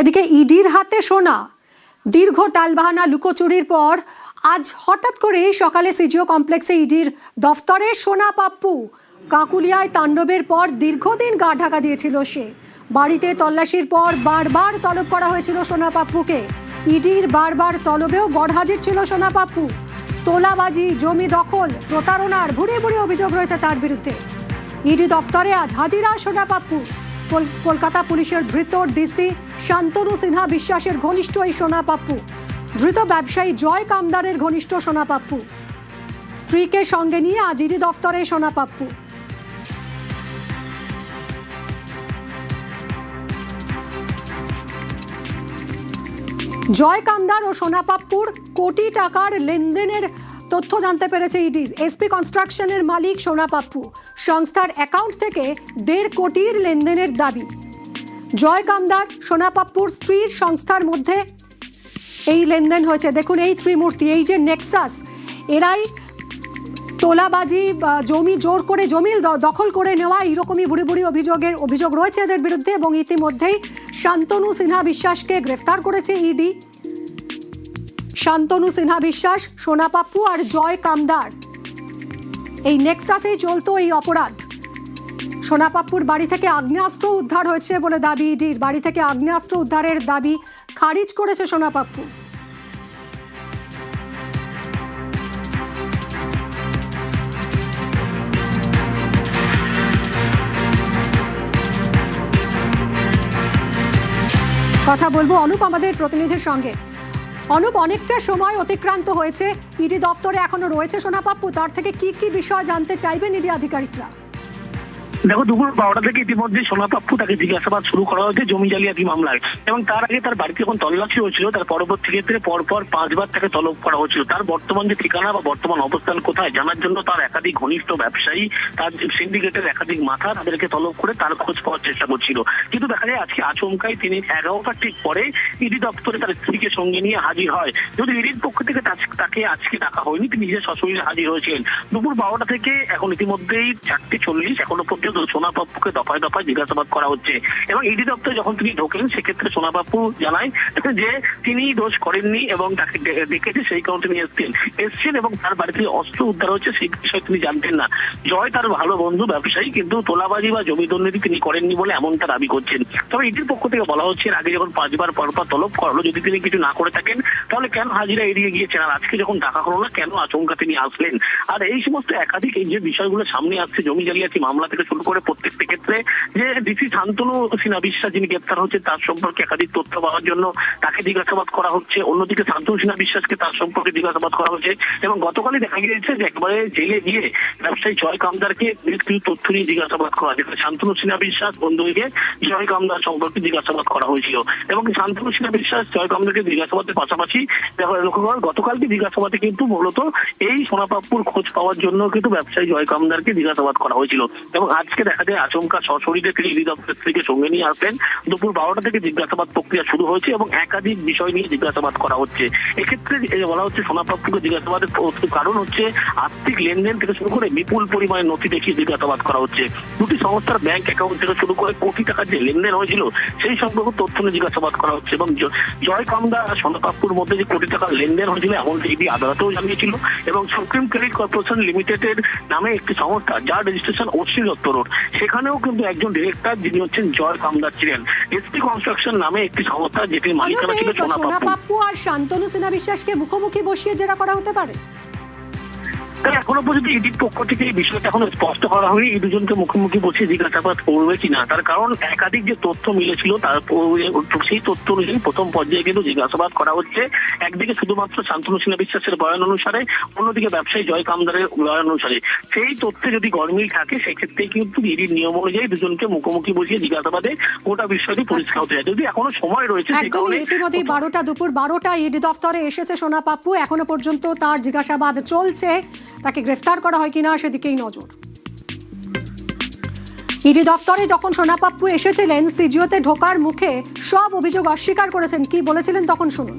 এদিকে ইডির হাতে সোনা। দীর্ঘ টালবাহানা লুকোচুরির পর আজ হঠাৎ করে সকালে সিজিও কমপ্লেক্সে ইডির দফতরে সোনা পাপ্পু। কাকুলিয়ায় তাণ্ডবের পর দীর্ঘদিন গা ঢাকা দিয়েছিল সে। বাড়িতে তল্লাশির পর বারবার তলব করা হয়েছিল সোনা পাপ্পুকে। ইডির বারবার তলবেও গড়হাজির ছিল সোনা পাপ্পু। তোলাবাজি, জমি দখল, প্রতারণার ভুরি ভুরি অভিযোগ রয়েছে তার বিরুদ্ধে। ইডি দফতরে আজ হাজিরা সোনা পাপ্পু। কলকাতা পুলিশের ধৃত ডিসি শান্তনু সিনহা বিশ্বাসের ঘনিষ্ঠ এই সোনা পাপ্পু। ধৃত ব্যবসায়ী জয় কামদারের ঘনিষ্ঠ সোনা পাপ্পু। স্ত্রীকে সঙ্গে নিয়ে আজ ইডি দফতরে সোনা পাপ্পু। জয় কামদার ও সোনা পাপ্পুর কোটি টাকার লেনদেনের তথ্য জানতে পেরেছে ইডি। এসপি কনস্ট্রাকশনের মালিক সোনা পাপ্পু। সংস্থার অ্যাকাউন্ট থেকে 1.5 কোটির লেনদেনের দাবি। জয় কামদার, সোনা পাপ্পুর স্ত্রীর সংস্থার মধ্যে এই লেনদেন হয়েছে। দেখুন এই ত্রিমূর্তি, এই যে নেক্সাস, এরাই তোলাবাজি, জমি জোর করে জমি দখল করে নেওয়া, এইরকমই বুড়ি বুড়ি অভিযোগ রয়েছে এদের বিরুদ্ধে। এবং ইতিমধ্যেই শান্তনু সিনহা বিশ্বাসকে গ্রেফতার করেছে ইডি। শান্তনু সিনহা বিশ্বাস, সোনা পাপ্পু আর জয় কামদার, এই নেক্সাসেই চলতো এই অপরাধ। সোনা পাপ্পুর বাড়ি থেকে আগ্নেয়াস্ত্র উদ্ধার হয়েছে বলে দাবি ইডির। বাড়ি থেকে আগ্নেয়াস্ত্র উদ্ধারের দাবি খারিজ করেছে সোনা পাপ্পু। কথা বলবো অনুপ আমাদের প্রতিনিধির সঙ্গে। অনুপ, অনেকটা সময় অতিক্রান্ত হয়েছে, ইডি দফতরে এখনো রয়েছে সোনা পাপ্পু। তার থেকে কি কি বিষয় জানতে চাইবেন ইডি আধিকারিকরা? দেখো, দুপুর 12টা থেকে ইতিমধ্যে সোনা পাপ্পু তাকে জিজ্ঞাসাবাদ শুরু করা হয়েছে জমি জালিয়াতি মামলায়। এবং তার আগে তার বাড়িতে যখন তল্লাশি হয়েছিল, তার পরবর্তী ক্ষেত্রে পরপর 5 বার তাকে তলব করা হয়েছিল। তার বর্তমান যে ঠিকানা বা বর্তমান অবস্থান কোথায় জানার জন্য তার একাধিক ঘনিষ্ঠ ব্যবসায়ী, তার সিন্ডিকেটের একাধিক মাথা, তাদেরকে তলব করে তার খোঁজ পাওয়ার চেষ্টা করছিল। কিন্তু দেখা যায় আজকে আচমকাই তিনি 11টা ঠিক পরে ইডি দপ্তরে তার স্ত্রীকে সঙ্গে নিয়ে হাজির হয়। যদি ইডির পক্ষ থেকে তাকে আজকে ডাকা হয়নি, তিনি নিজের সশরীরে হাজির হয়েছিলেন। দুপুর 12টা থেকে এখন ইতিমধ্যেই 4:40 এখনো পর্যন্ত সোনা পাপ্পুকে দফায় দফায় জিজ্ঞাসাবাদ করা হচ্ছে। এবং ইডি দপ্তরে যখন তিনি ঢোকেন, সেক্ষেত্রে সোনা পাপ্পু জানায় যে তিনি দোষ করেননি এবং তাকে ডেকেছে, সেই কারণে তিনি এসছেন এবং তার বাড়ি থেকে অস্ত্র উদ্ধার হচ্ছে সেই বিষয়ে তিনি জানতেন না। জয় তার ভালো বন্ধু, ব্যবসায়ী, কিন্তু তোলাবাজি বা জমি দুর্নীতি তিনি করেননি বলে এমনটা দাবি করছেন। তবে ইডির পক্ষ থেকে বলা হচ্ছে আগে যখন 5 বার পরপর তলব করা হলো, যদি তিনি কিছু না করে থাকেন তাহলে কেন হাজিরা এড়িয়ে গিয়েছেন, আর আজকে যখন ডাকা হলো না কেন আচমকা তিনি আসলেন। আর এই সমস্ত একাধিক এই যে বিষয়গুলো সামনে আসছে, জমি জালিয়াতি মামলা থেকে শুরু করে প্রত্যেকটি ক্ষেত্রে যে ডিসি শান্তনু সিনহা বিশ্বাস যিনি গ্রেপ্তার হচ্ছে, তার সম্পর্কে একাধিক তথ্য পাওয়ার জন্য তাকে জিজ্ঞাসাবাদ করা হচ্ছে। অন্যদিকে শান্তনু সিনহা বিশ্বাসকে তার সম্পর্কে জিজ্ঞাসাবাদ করা হচ্ছে। এবং গতকালই দেখা গিয়েছে যে একবারে জেলে গিয়ে ব্যবসায়ী জয় কামদারকে কিছু তথ্য নিয়ে জিজ্ঞাসাবাদ করা হয়েছে। শান্তনু সিনহা বিশ্বাস বন্ধুকে জয় কামদার সম্পর্কে জিজ্ঞাসাবাদ করা হয়েছিল। এবং শান্তনু সিনহা বিশ্বাস জয় কামদারকে জিজ্ঞাসাবাদের পাশাপাশি গতকালকে জিজ্ঞাসাবাদে কিন্তু মূলত এই সোনা পাপ্পুর খোঁজ পাওয়ার জন্য কিন্তু ব্যবসায়ী জয় কামদারকে জিজ্ঞাসাবাদ করা হয়েছিল। এবং আজকে দেখা যায় আচমকা সশরীরে তিনি ইডি দপ্তর থেকে সঙ্গে নিয়ে আসলেন। দুপুর 12টা থেকে জিজ্ঞাসাবাদ প্রক্রিয়া শুরু হয়েছে এবং একাধিক বিষয় নিয়ে জিজ্ঞাসাবাদ করা হচ্ছে। এক্ষেত্রে বলা হচ্ছে সোনা পাপ্পুকে জিজ্ঞাসাবাদের কারণ হচ্ছে আর্থিক লেনদেন থেকে শুরু করে বিপুল পরিমাণে নথি দেখিয়ে জিজ্ঞাসাবাদ করা হচ্ছে। দুটি সংস্থার ব্যাংক অ্যাকাউন্ট থেকে শুরু করে কোটি টাকার যে লেনদেন হয়েছিল সেই সম্পর্কে তথ্য নিয়ে জিজ্ঞাসাবাদ করা হচ্ছে। এবং জয় কামদার আর সোনা পাপ্পুর মধ্যে যে কোটি টাকার লেনদেন হয়েছিল এমনটা ইডি আদালতেও জানিয়েছিল। এবং সুপ্রিম ক্রেডিট কর্পোরেশন লিমিটেডের নামে একটি সংস্থা, যার রেজিস্ট্রেশন অশ্লীল দত্ত রোড, সেখানেও কিন্তু একজন ডিরেক্টর যিনি হচ্ছেন জয় কামদার ছিলেন। এসপি কনস্ট্রাকশন নামে একটি সংস্থা যেটির মালিকানা ছিল সোনা পাপ্পু। আর শান্তনু সিনহা বিশ্বাসকে মুখোমুখি বসিয়ে জেরা করা হতে পারে। এখনো পর্যন্ত ইডির পক্ষ থেকে এই বিষয়টা এখনো স্পষ্ট করা হয়নি এই দুজনকে মুখোমুখি বসে জিজ্ঞাসাবাদ করবে কিনা। তার কারণ একাধিক যে তথ্য মিলেছিল তার সেই তথ্য অনুযায়ী প্রথম পর্যায়ে কিন্তু জিজ্ঞাসাবাদ করা হচ্ছে। একদিকে শুধুমাত্র শান্তনু সিনহা বিশ্বাসের বয়ান অনুসারে, অন্যদিকে ব্যবসায়ী জয় কামদারের বয়ান অনুসারে। সেই তথ্যে যদি গরমিল থাকে সেক্ষেত্রে কিন্তু ইডির নিয়ম অনুযায়ী দুজনকে মুখোমুখি বসিয়ে জিজ্ঞাসাবাদে গোটা বিষয়টি পরিষ্কার হতে যায়। যদি এখনো সময় রয়েছে, ইতিমধ্যে দুপুর 12টা ইডি দফতরে এসেছে সোনা পাপ্পু। এখনো পর্যন্ত তার জিজ্ঞাসাবাদ চলছে। তাকে গ্রেফতার করা হয় কিনা সেদিকেই নজর। ইডি দফতরে যখন সোনা পাপ্পু এসেছিলেন, সিজিওতে ঢোকার মুখে সব অভিযোগ অস্বীকার করেছেন। কি বলেছিলেন তখন শুনুন।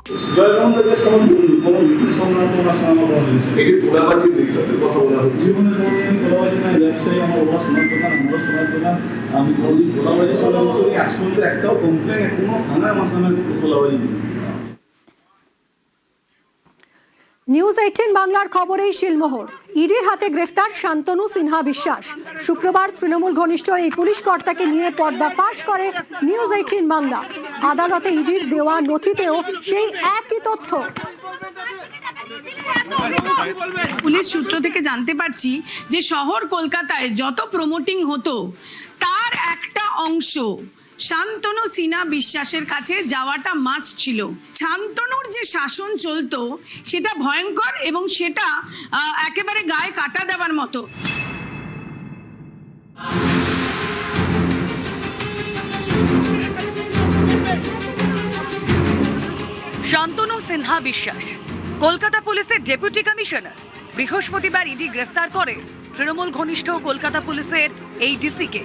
জয়গণদের সঙ্গে কোনো বিশেষ সংক্রান্ত ওনার সঙ্গে আমার কোনো জিনিস নেই। এই যে তোলাবাজির লিস্ট আছে কথা বলা হচ্ছে জীবনে কোনোদিন তোলাবাজি নয়, ব্যবসায়ী আমার ওরা সোনার দোকান, আমারও সোনার দোকান। আমি কোনোদিন তোলাবাজি সোনার মতো আজ পর্যন্ত একটাও কমপ্লেন কোনো থানায় আমার সঙ্গে তোলাবাজি নেই। নিউজ 18 বাংলার খবরেই শিলমোহর। ইডির হাতে গ্রেফতার শান্তনু সিনহা বিশ্বাস। শুক্রবার তৃণমূল ঘনিষ্ঠ এই পুলিশ কর্তাকে নিয়ে পর্দা ফাঁস করে নিউজ 18 বাংলা। আদালতে ইডির দেওয়া নথিতেও সেই একই তথ্য। পুলিশ সূত্র থেকে জানতে পারছি যে শহর কলকাতায় যত প্রমোটিং হতো তার একটা অংশ শান্তনু সিনহা বিশ্বাসের কাছে যাওয়াটা মাস্ট ছিল। শান্তনুর যে শাসন চলতো সেটা ভয়ঙ্কর এবং সেটা একেবারে গায়ে কাটা দেওয়ার মতো। শান্তনু সিনহা বিশ্বাস কলকাতা পুলিশের ডেপুটি কমিশনার। বৃহস্পতিবার ইডি গ্রেফতার করে তৃণমূল ঘনিষ্ঠ কলকাতা পুলিশের এই ডিসিকে।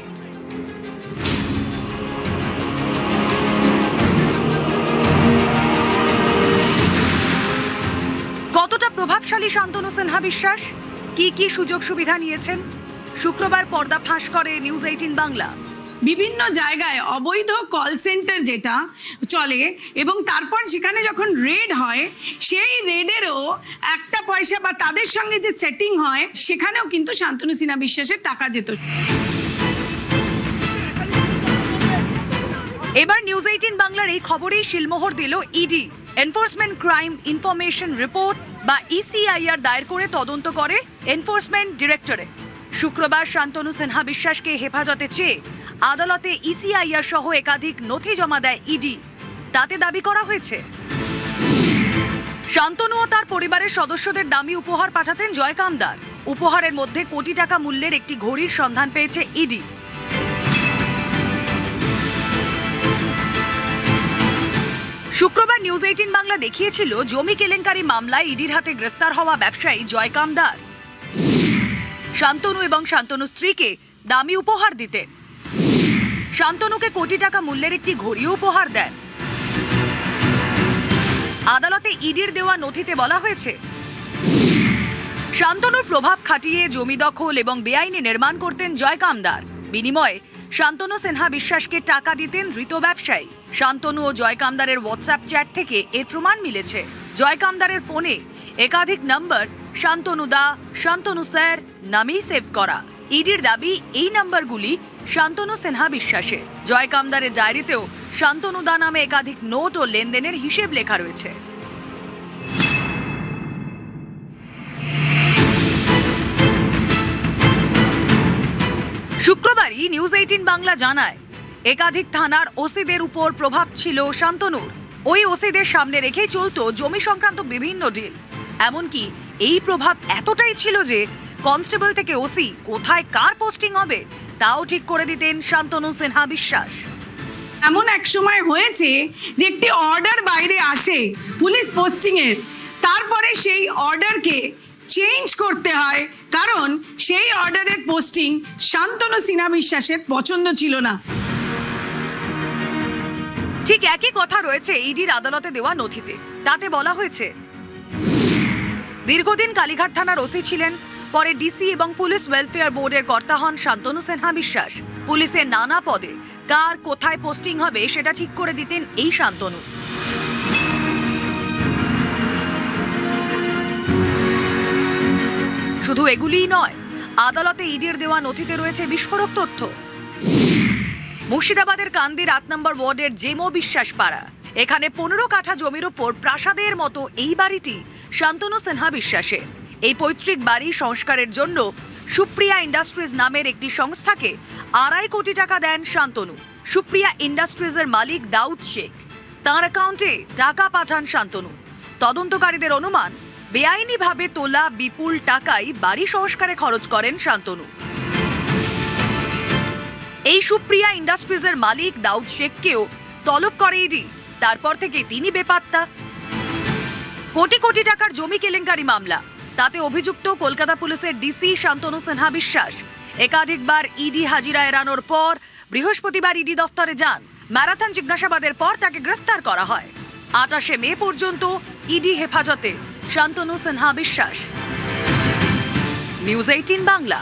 কতটা প্রভাবশালী শান্তনু সিনহা বিশ্বাস, কি কি সুযোগ সুবিধা নিয়েছেন, শুক্রবার পর্দা ফাঁস করে নিউজ 18 বাংলা। বিভিন্ন জায়গায় অবৈধ কল সেন্টার যেটা চলে এবং তারপর সেখানে যখন রেড হয় সেই রেডেরও একটা পয়সা বা তাদের সঙ্গে যে সেটিং হয় সেখানেও কিন্তু শান্তনু সিনহা বিশ্বাসের টাকা যেত। এবার নিউজ 18 বাংলার এই খবরেই শিলমোহর দিল ED. Enforcement crime information report বা ইসিআইআর দায়ের করে তদন্ত করে এনফোর্সমেন্ট ডিরেক্টরেট। শুক্রবার শান্তনু সিনহা বিশ্বাসকে হেফাজতে চেয়ে আদালতে ইসিআইআর সহ একাধিক নথি জমা দেয় ইডি। তাতে দাবি করা হয়েছে শান্তনু ও তার পরিবারের সদস্যদের দামি উপহার পাঠাতেন জয় কামদার। উপহারের মধ্যে কোটি টাকা মূল্যের একটি ঘড়ির সন্ধান পেয়েছে ইডি। শুক্রবার নিউজ 18 বাংলা দেখিয়েছিল জমি কেলেঙ্কারি মামলায় ইডির হাতে গ্রেফতার হওয়া ব্যবসায়ী জয় কামদার শান্তনু এবং শান্তনু স্ত্রীকে দামি উপহার দিতেন। শান্তনুকে কোটি টাকা মূল্যের একটি ঘড়ি উপহার দেন। আদালতে ইডির দেওয়া নথিতে বলা হয়েছে শান্তনুর প্রভাব খাটিয়ে জমি দখল এবং বেআইনি নির্মাণ করতেন জয় কামদার। বিনিময়ে শান্তনু সিনহা বিশ্বাসকে টাকা দিতেন ধৃত ব্যবসায়ী। শান্তনু ও জয় কামদারের হোয়াটসঅ্যাপ চ্যাট থেকে এর প্রমাণ মিলেছে। জয় কামদারের ফোনে একাধিক নম্বর শান্তনু দা, শান্তনু স্যার নামেই সেভ করা। ইডির দাবি এই নম্বরগুলি শান্তনু সিনহা বিশ্বাসের। জয় কামদারের ডায়েরিতেও শান্তনু দা নামে একাধিক নোট ও লেনদেনের হিসেব লেখা রয়েছে। শুক্রবারই নিউজ 18 বাংলা জানায় একাধিক থানার ওসিদের উপর প্রভাব ছিল শান্তনুর। ওই ওসিদের সামনে রেখেই চলত জমি সংক্রান্ত বিভিন্ন ডিল। এমনকি এই প্রভাব এতটাই ছিল যে কনস্টেবল থেকে ওসি কোথায় কার পোস্টিং হবে তাও ঠিক করে দিতেন শান্তনু সিনহা বিশ্বাস। এমন এক সময় হয়েছে যে একটি অর্ডার বাইরে আসে পুলিশ পোস্টিং এর, তারপরে সেই অর্ডারকে চেঞ্জ করতে হয় কারণ সেই অর্ডারের পোস্টিং শান্তনু সিনহা বিশ্বাসের পছন্দ ছিল না। ঠিক একই কথা রয়েছে ইডির আদালতে দেওয়া নথিতে। তাতে বলা হয়েছে দীর্ঘদিন কালীঘাট থানার ওসি ছিলেন, পরে ডিসি এবং পুলিশ ওয়েলফেয়ার বোর্ডের কর্তা হন শান্তনু সিনহা বিশ্বাস। পুলিশের নানা পদে কার কোথায় পোস্টিং হবে সেটা ঠিক করে দিতেন এই শান্তনু। শুধু এগুলিই নয়, আদালতে ইডির দেওয়া নথিতে রয়েছে বিস্ফোরক তথ্য। মুর্শিদাবাদের কান্দির 8 নম্বর ওয়ার্ডের জেমো বিশ্বাস পাড়া, এখানে 15 কাঠা জমির উপর প্রাসাদের মতো এই বাড়িটি শান্তনু সিনহা বিশ্বাসের। এই পৈতৃক বাড়ি সংস্কারের জন্য সুপ্রিয়া ইন্ডাস্ট্রিজ নামের একটি সংস্থাকে 2.5 কোটি টাকা দেন শান্তনু। সুপ্রিয়া ইন্ডাস্ট্রিজের মালিক দাউদ শেখ, তাঁর অ্যাকাউন্টে টাকা পাঠান শান্তনু। তদন্তকারীদের অনুমান বেআইনিভাবে তোলা বিপুল টাকাই বাড়ি সংস্কারে খরচ করেন শান্তনু। এই সুপ্রিয়া ইন্ডাস্ট্রিজের মালিক দাউদ শেখকেও তলব করে ইডি। তারপর থেকে তিনি বেপাত্তা। কোটি কোটি টাকার জমি কেলেঙ্কারি মামলা, তাতে অভিযুক্ত কলকাতা পুলিশের ডিসি শান্তনু সিনহা বিশ্বাস। একাধিকবার ইডি হাজিরা এড়ানোর পর বৃহস্পতিবার ইডি দফতরে যান। ম্যারাথন জিজ্ঞাসাবাদের পর তাকে গ্রেফতার করা হয়। 28 মে পর্যন্ত ইডি হেফাজতে শান্তনু সিনহা বিশ্বাস। নিউজ 18 বাংলা।